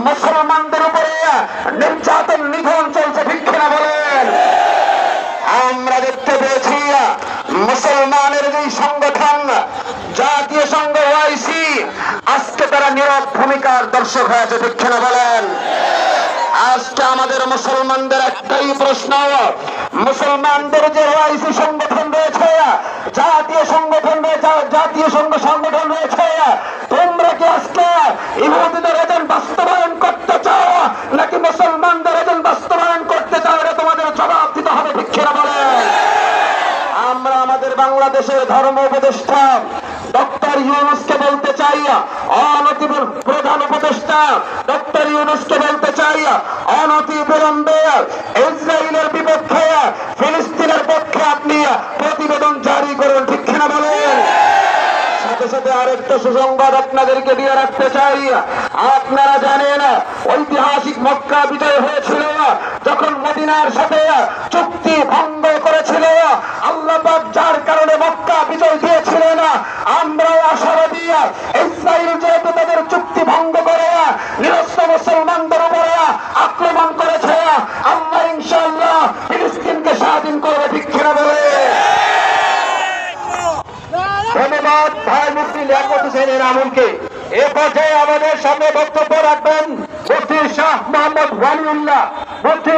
মুসলমানদের উপরে নির্যাতন নিধন চলছে, ঠিক কিনা বলেন? আমরা দেখতে পেয়েছি মুসলমানের যে সংগঠন জাতীয় সংঘ ওআইসি, আজকে তারা নীরব ভূমিকার দর্শক হয়েছে, ঠিক কিনা বলেন? আজকে আমাদের মুসলমানদের একটাই প্রশ্ন, মুসলমানদের যে ওআইসি সংগঠন রয়েছে, জাতীয় সংগঠন রয়েছে, জাতীয় সংগঠন রয়েছে, তোমরা কি আজকে ইহুদিদের এজেন্ট বাস্তবায়ন করতে চাও নাকি মুসলমানদের এজেন্ট বাস্তবায়ন করতে চাও? এটা তোমাদের জবাব দিতে হবে, ঠিক কিনা বলেন? আমরা আমাদের বাংলাদেশের ধর্ম উপদেষ্টা ডক্টর ইউনূসকে বলতে চাই, অনতি প্রধান উপদেষ্টা ডক্টর ইউনূসকে বলতে চাই, অনতি বিলম্বে ইসরায়েলের বিপক্ষে, ফিলিস্তিনের পক্ষে আপনি প্রতিবেদন জারি করুন, ঠিক কিনা বলেন? সাথে সাথে আরেকটা সুসংবাদ আপনাদেরকে দিয়ে রাখতে চাই। আপনারা জানেন ঐতিহাসিক মক্কা বিজয় হয়েছিল যখন মদিনার সাথে চুক্তি ভঙ্গ করেছিল আল্লাহ পাক, যার কারণে মক্কা বিজয় দিয়েছিলেন। আমরা আশাবাদী ইসরায়েল যেহেতু তাদের চুক্তি ভঙ্গ করে নিরস্ত্র মুসলমানদের উপরে আক্রমণ করেছে, আল্লাহ ইনশাআল্লাহ ফিলিস্তিনকে স্বাধীন করবে, ঠিক কিনা বলে? ধন্যবাদ ভাই মুফতি লিয়াকত হোসেন আমুলকে। এ পর্যায়ে আমাদের সামনে বক্তব্য রাখবেন মুফতি শাহ মোহাম্মদ ওয়ালিউল্লাহ। মুফতি